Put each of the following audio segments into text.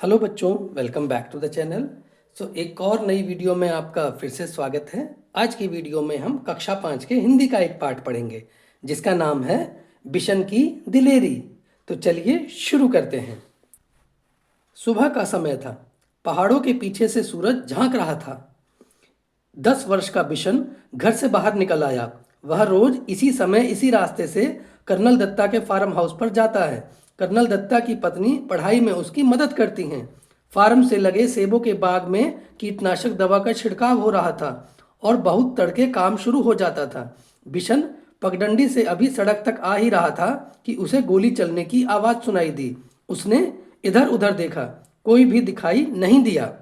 Hello बच्चों, welcome back to the channel. एक और नई वीडियो में आपका फिर से स्वागत है। आज की वीडियो में हम कक्षा 5 के हिंदी का एक पाठ पढ़ेंगे जिसका नाम है बिशन की दिलेरी। तो चलिए शुरू करते हैं। सुबह का समय था। पहाड़ों के पीछे से सूरज झांक रहा था। 10 वर्ष का बिशन घर से बाहर निकल आया। वह रोज इसी समय इसी रास्ते से कर्नल दत्ता के फार्म हाउस पर जाता है। कर्नल दत्ता की पत्नी पढ़ाई में उसकी मदद करती हैं। फार्म से लगे सेबों के बाग में कीटनाशक दवा का छिड़काव हो रहा था और बहुत तड़के काम शुरू हो जाता था। बिशन पगडंडी से अभी सड़क तक आ ही रहा था कि उसे गोली चलने की आवाज़ सुनाई दी। उसने इधर उधर देखा, कोई भी दिखाई नहीं दिया।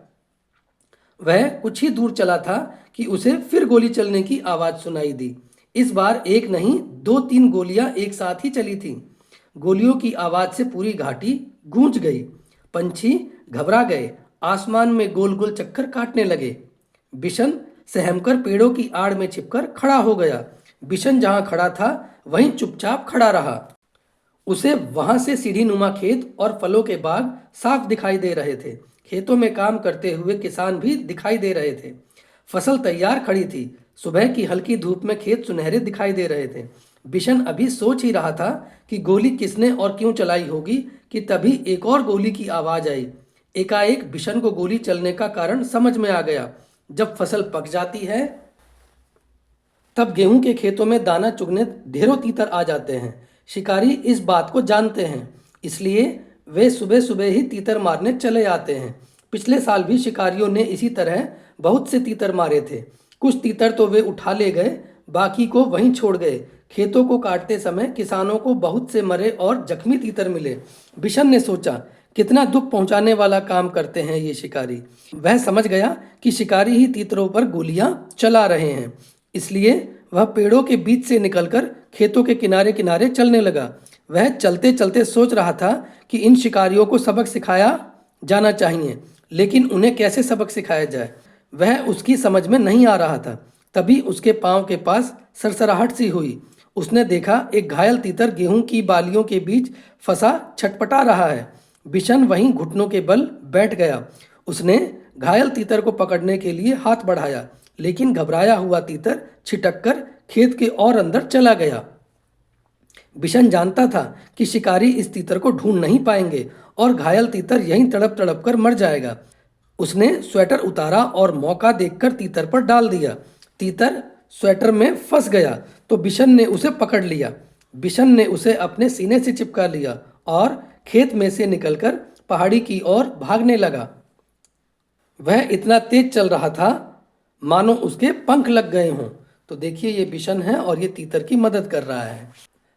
वह कुछ ही दूर चला था कि उसे फिर गोली चलने की आवाज़ सुनाई दी। इस बार एक नहीं 2-3 गोलियां एक साथ ही चली थीं। गोलियों की आवाज़ से पूरी घाटी गूंज गई। पंछी घबरा गए, आसमान में गोल गोल चक्कर काटने लगे। बिशन सहमकर पेड़ों की आड़ में छिपकर खड़ा हो गया। बिशन जहां खड़ा था वहीं चुपचाप खड़ा रहा। उसे वहां से सीढ़ी नुमा खेत और फलों के बाग साफ दिखाई दे रहे थे। खेतों में काम करते हुए किसान भी दिखाई दे रहे थे। फसल तैयार खड़ी थी। सुबह की हल्की धूप में खेत सुनहरे दिखाई दे रहे थे। बिशन अभी सोच ही रहा था कि गोली किसने और क्यों चलाई होगी कि तभी एक और गोली की आवाज आई। एकाएक बिशन को गोली चलने का कारण समझ में आ गया। जब फसल पक जाती है तब गेहूं के खेतों में दाना चुगने ढेरों तीतर आ जाते हैं। शिकारी इस बात को जानते हैं, इसलिए वे सुबह सुबह ही तीतर मारने चले आते हैं। पिछले साल भी शिकारियों ने इसी तरह बहुत से तीतर मारे थे। कुछ तीतर तो वे उठा ले गए, बाकी को वहीं छोड़ गए। खेतों को काटते समय किसानों को बहुत से मरे और जख्मी तीतर मिले। बिशन ने सोचा, कितना दुख पहुंचाने वाला काम करते हैं ये शिकारी। वह समझ गया कि शिकारी ही तीतरों पर गोलियां चला रहे हैं, इसलिए वह पेड़ों के बीच से निकलकर खेतों के किनारे किनारे चलने लगा। वह चलते चलते सोच रहा था कि इन शिकारियों को सबक सिखाया जाना चाहिए, लेकिन उन्हें कैसे सबक सिखाया जाए वह उसकी समझ में नहीं आ रहा था। तभी उसके पांव के पास सरसराहट सी हुई। उसने देखा एक घायल तीतर गेहूं की बालियों के बीच फंसा छटपटा रहा है। बिशन वहीं घुटनों के बल बैठ गया। उसने घायल तीतर को पकड़ने के लिए हाथ बढ़ाया, लेकिन घबराया हुआ तीतर छिटक कर खेत के और अंदर चला गया। बिशन जानता था कि शिकारी इस तीतर को ढूंढ नहीं पाएंगे और घायल तीतर यहीं तड़प तड़प कर मर जाएगा। उसने स्वेटर उतारा और मौका देखकर तीतर पर डाल दिया। तीतर स्वेटर में फंस गया तो बिशन ने उसे पकड़ लिया। बिशन ने उसे अपने सीने से चिपका लिया और खेत में से निकलकर पहाड़ी की ओर भागने लगा। वह इतना तेज चल रहा था मानो उसके पंख लग गए हों। तो देखिए, ये बिशन है और ये तीतर की मदद कर रहा है।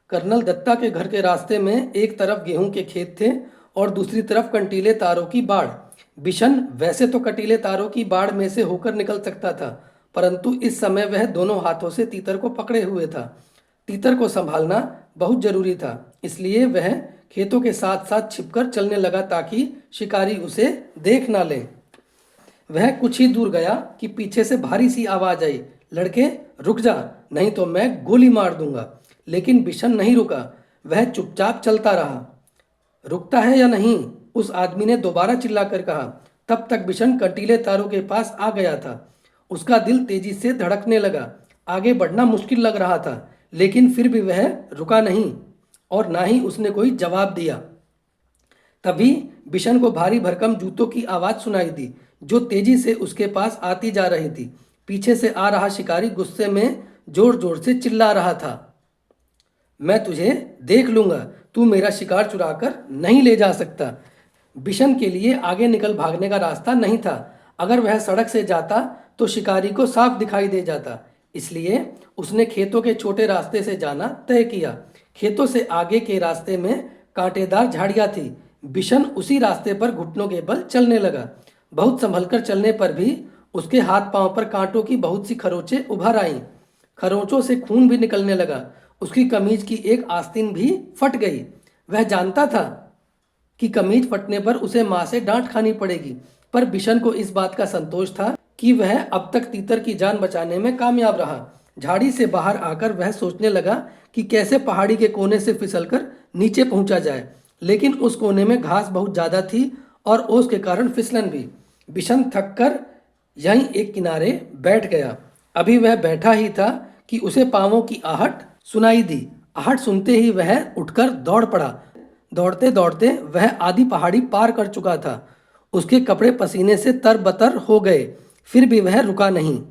कर्नल दत्ता के घर के रास्ते में एक तरफ गेहूं के खेत थे और दूसरी तरफ कंटीले तारों की बाड़। बिशन वैसे तो कंटीले तारों की बाड़ में से होकर निकल सकता था, परंतु इस समय वह दोनों हाथों से तीतर को पकड़े हुए था। तीतर को संभालना बहुत जरूरी था, इसलिए वह खेतों के साथ साथ छिपकर चलने लगा ताकि शिकारी उसे देख ना ले। वह कुछ ही दूर गया कि पीछे से भारी सी आवाज आई, लड़के रुक जा, नहीं तो मैं गोली मार दूंगा। लेकिन बिशन नहीं रुका, वह चुपचाप चलता रहा। रुकता है या नहीं, उस आदमी ने दोबारा चिल्लाकर कहा। तब तक बिशन कंटीले तारों के पास आ गया था। उसका दिल तेजी से धड़कने लगा। आगे बढ़ना मुश्किल लग रहा था, लेकिन फिर भी वह रुका नहीं और ना ही उसने कोई जवाब दिया। तभी बिशन को भारी भरकम जूतों की आवाज सुनाई दी, जो तेजी से उसके पास आती जा रही थी। पीछे से आ रहा शिकारी गुस्से में जोर जोर से चिल्ला रहा था, मैं तुझे देख लूंगा, तू मेरा शिकार चुराकर नहीं ले जा सकता। बिशन के लिए आगे निकल भागने का रास्ता नहीं था। अगर वह सड़क से जाता तो शिकारी को साफ दिखाई दे जाता, इसलिए उसने खेतों के छोटे रास्ते से जाना तय किया। खेतों से आगे के रास्ते में कांटेदार झाड़ियां थी। बिशन उसी रास्ते पर घुटनों के बल चलने लगा। बहुत संभलकर चलने पर भी उसके हाथ पांव पर कांटों की बहुत सी खरोंचें उभर आईं। खरोंचों से खून भी निकलने लगा। उसकी कमीज की एक आस्तीन भी फट गई। वह जानता था कि कमीज फटने पर उसे मां से डांट खानी पड़ेगी, पर बिशन को इस बात का संतोष था कि वह अब तक तीतर की जान बचाने में कामयाब रहा। झाड़ी से बाहर आकर वह सोचने लगा कि कैसे पहाड़ी के कोने से फिसलकर नीचे पहुंचा जाए, लेकिन उस कोने में घास बहुत ज्यादा थी और ओस के कारण फिसलन भी। बिशन थक कर यहीं एक किनारे बैठ गया। अभी वह बैठा ही था कि उसे पांवों की आहट सुनाई दी। आहट सुनते ही वह उठकर दौड़ पड़ा। दौड़ते दौड़ते वह आधी पहाड़ी पार कर चुका था। उसके कपड़े पसीने से तरबतर हो गए, फिर भी वह रुका नहीं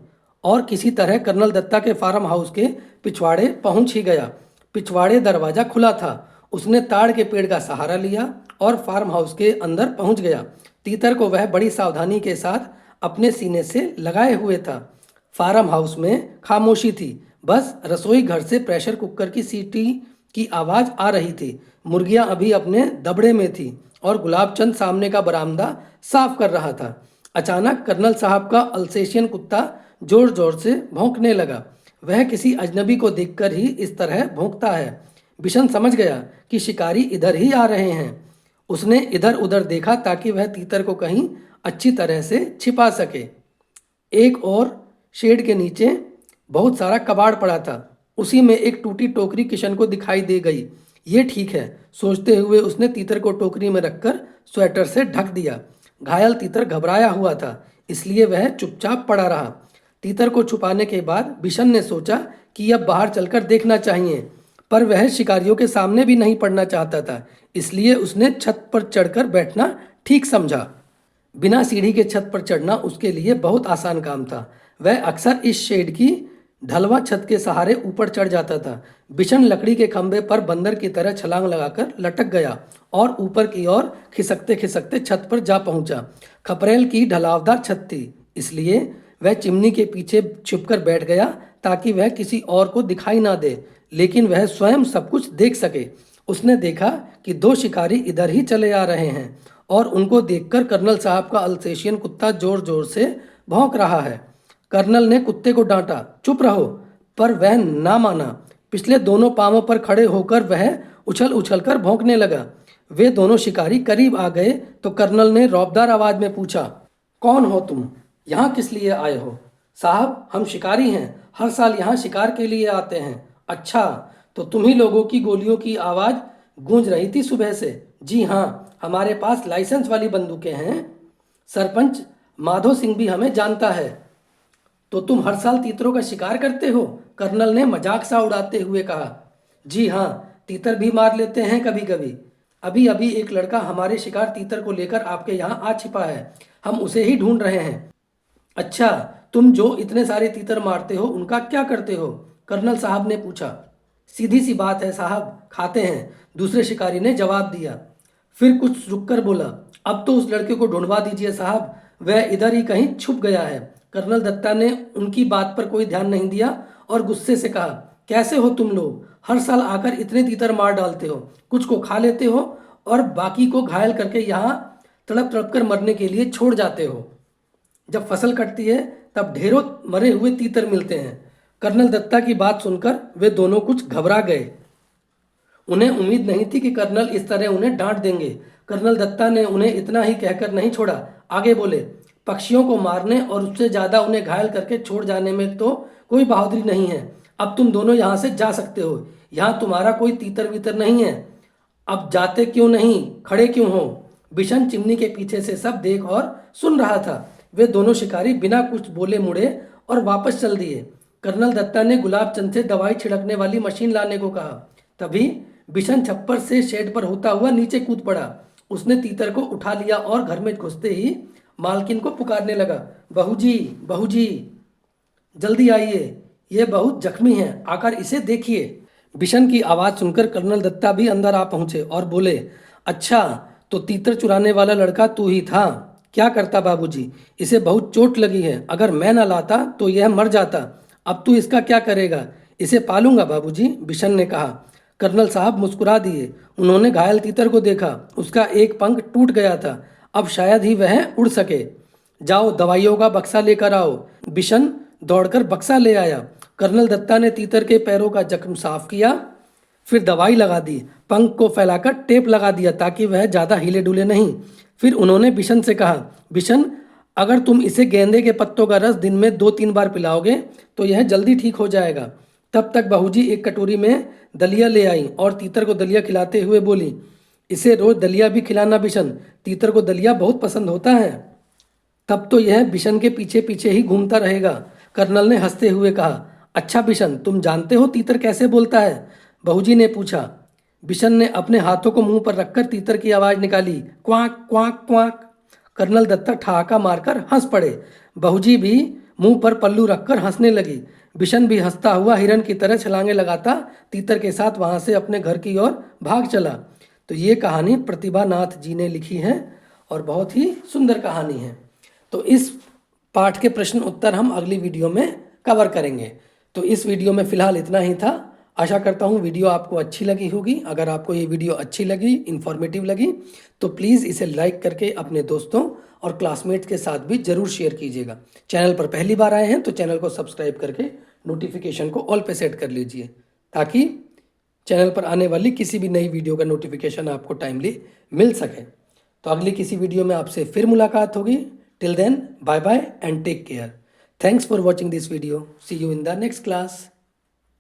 और किसी तरह कर्नल दत्ता के फार्म हाउस के पिछवाड़े पहुंच ही गया। पिछवाड़े दरवाजा खुला था। उसने ताड़ के पेड़ का सहारा लिया और फार्म हाउस के अंदर पहुंच गया। तीतर को वह बड़ी सावधानी के साथ अपने सीने से लगाए हुए था। फार्म हाउस में खामोशी थी। बस रसोई घर से प्रेशर कुकर की सीटी की आवाज़ आ रही थी। मुर्गियां अभी अपने दबड़े में थी और गुलाबचंद सामने का बरामदा साफ कर रहा था। अचानक कर्नल साहब का अल्सेशियन कुत्ता जोर जोर से भौंकने लगा। वह किसी अजनबी को देखकर ही इस तरह भौंकता है। बिशन समझ गया कि शिकारी इधर ही आ रहे हैं। उसने इधर उधर देखा ताकि वह तीतर को कहीं अच्छी तरह से छिपा सके। एक और शेड के नीचे बहुत सारा कबाड़ पड़ा था। उसी में एक टूटी टोकरी किशन को दिखाई दे गई। ये ठीक है, सोचते हुए उसने तीतर को टोकरी में रखकर स्वेटर से ढक दिया। घायल तीतर घबराया हुआ था, इसलिए वह चुपचाप पड़ा रहा। तीतर को छुपाने के बाद बिशन ने सोचा कि अब बाहर चलकर देखना चाहिए, पर वह शिकारियों के सामने भी नहीं पड़ना चाहता था, इसलिए उसने छत पर चढ़कर बैठना ठीक समझा। बिना सीढ़ी के छत पर चढ़ना उसके लिए बहुत आसान काम था। वह अक्सर इस शेड की ढलवा छत के सहारे ऊपर चढ़ जाता था। बिशन लकड़ी के खंभे पर बंदर की तरह छलांग लगाकर लटक गया और ऊपर की ओर खिसकते खिसकते छत पर जा पहुंचा। खपरेल की ढलावदार छत थी, इसलिए वह चिमनी के पीछे छुपकर बैठ गया ताकि वह किसी और को दिखाई ना दे, लेकिन वह स्वयं सब कुछ देख सके। उसने देखा कि दो शिकारी इधर ही चले आ रहे हैं और उनको देखकर कर्नल साहब का अल्सेशियन कुत्ता जोर जोर से भौंक रहा है। कर्नल ने कुत्ते को डांटा, चुप रहो, पर वह ना माना। पिछले दोनों पांवों पर खड़े होकर वह उछल उछल कर भौंकने लगा। वे दोनों शिकारी करीब आ गए तो कर्नल ने रौबदार आवाज में पूछा, कौन हो तुम? यहाँ किस लिए आए हो? साहब, हम शिकारी हैं, हर साल यहाँ शिकार के लिए आते हैं। अच्छा, तो तुम ही लोगों की गोलियों की आवाज़ गूंज रही थी सुबह से? जी हाँ, हमारे पास लाइसेंस वाली बंदूकें हैं। सरपंच माधो सिंह भी हमें जानता है। तो तुम हर साल तीतरों का शिकार करते हो? कर्नल ने मजाक सा उड़ाते हुए कहा। जी हाँ, तीतर भी मार लेते हैं कभी कभी। अभी अभी एक लड़का हमारे शिकार तीतर को लेकर आपके यहाँ आ छिपा है, हम उसे ही ढूंढ रहे हैं। अच्छा, तुम जो इतने सारे तीतर मारते हो उनका क्या करते हो? कर्नल साहब ने पूछा। सीधी सी बात है साहब, खाते हैं, दूसरे शिकारी ने जवाब दिया। फिर कुछ रुककर बोला, अब तो उस लड़के को ढूंढवा दीजिए साहब, वह इधर ही कहीं छुप गया है। कर्नल दत्ता ने उनकी बात पर कोई ध्यान नहीं दिया और गुस्से से कहा, कैसे हो तुम लोग? हर साल आकर इतने तीतर मार डालते हो, कुछ को खा लेते हो और बाकी को घायल करके यहाँ तड़प तड़प कर मरने के लिए छोड़ जाते हो। जब फसल कटती है तब ढेरों मरे हुए तीतर मिलते हैं। कर्नल दत्ता की बात सुनकर वे दोनों कुछ घबरा गए। उन्हें उम्मीद नहीं थी कि कर्नल इस तरह उन्हें डांट देंगे। कर्नल दत्ता ने उन्हें इतना ही कहकर नहीं छोड़ा, आगे बोले, पक्षियों को मारने और उससे ज़्यादा उन्हें घायल करके छोड़ जाने में तो कोई बहादुरी नहीं है। अब तुम दोनों यहाँ से जा सकते हो, यहाँ तुम्हारा कोई तीतर वीतर नहीं है। अब जाते क्यों नहीं, खड़े क्यों हो? बिशन चिमनी के पीछे से सब देख और सुन रहा था। वे दोनों शिकारी बिना कुछ बोले मुड़े और वापस चल दिए। कर्नल दत्ता ने गुलाबचंद से दवाई छिड़कने वाली मशीन लाने को कहा। तभी बिशन छप्पर से शेड पर होता हुआ नीचे कूद पड़ा। उसने तीतर को उठा लिया और घर में घुसते ही मालकिन को पुकारने लगा, बहू जी, जल्दी आइए, ये बहुत जख्मी है, आकर इसे देखिए। बिशन की आवाज़ सुनकर कर्नल दत्ता भी अंदर आ पहुंचे और बोले, अच्छा, तो तीतर चुराने वाला लड़का तू ही था? क्या करता बाबूजी, इसे बहुत चोट लगी है, अगर मैं ना लाता तो यह मर जाता। अब तू इसका क्या करेगा? इसे पालूंगा बाबूजी, बिशन ने कहा। कर्नल साहब मुस्कुरा दिए। उन्होंने घायल तीतर को देखा, उसका एक पंख टूट गया था, अब शायद ही वह उड़ सके। जाओ दवाइयों का बक्सा लेकर आओ। बिशन दौड़कर बक्सा ले आया। कर्नल दत्ता ने तीतर के पैरों का जख्म साफ किया, फिर दवाई लगा दी, पंख को फैलाकर टेप लगा दिया ताकि वह ज़्यादा हिले डुले नहीं। फिर उन्होंने बिशन से कहा, बिशन, अगर तुम इसे गेंदे के पत्तों का रस दिन में 2-3 बार पिलाओगे तो यह जल्दी ठीक हो जाएगा। तब तक बहूजी एक कटोरी में दलिया ले आई और तीतर को दलिया खिलाते हुए बोली, इसे रोज दलिया भी खिलाना बिशन, तीतर को दलिया बहुत पसंद होता है। तब तो यह बिशन के पीछे पीछे ही घूमता रहेगा। कर्नल ने हंसते हुए कहा, अच्छा बिशन, तुम जानते हो तीतर कैसे बोलता है? बहूजी ने पूछा। बिशन ने अपने हाथों को मुंह पर रखकर तीतर की आवाज निकाली, quack quack quack. Colonel Datta ठहाका मारकर हंस पड़े। बहूजी भी मुंह पर पल्लू रखकर हंसने लगी। बिशन भी हंसता हुआ हिरन की तरह छलांगे लगाता तीतर के साथ वहां से अपने घर की ओर भाग चला। तो ये कहानी प्रतिभा नाथ जी ने लिखी है और बहुत ही सुंदर कहानी है। तो इस पाठ के प्रश्न उत्तर हम अगली वीडियो में कवर करेंगे। तो इस वीडियो में फिलहाल इतना ही था। आशा करता हूँ वीडियो आपको अच्छी लगी होगी। अगर आपको ये वीडियो अच्छी लगी, इन्फॉर्मेटिव लगी, तो प्लीज़ इसे लाइक करके अपने दोस्तों और क्लासमेट्स के साथ भी ज़रूर शेयर कीजिएगा। चैनल पर पहली बार आए हैं तो चैनल को सब्सक्राइब करके नोटिफिकेशन को ऑल पे सेट कर लीजिए, ताकि चैनल पर आने वाली किसी भी नई वीडियो का नोटिफिकेशन आपको टाइमली मिल सके। तो अगली किसी वीडियो में आपसे फिर मुलाकात होगी। Till then, bye bye and take care. Thanks for watching this video. See you in the next class.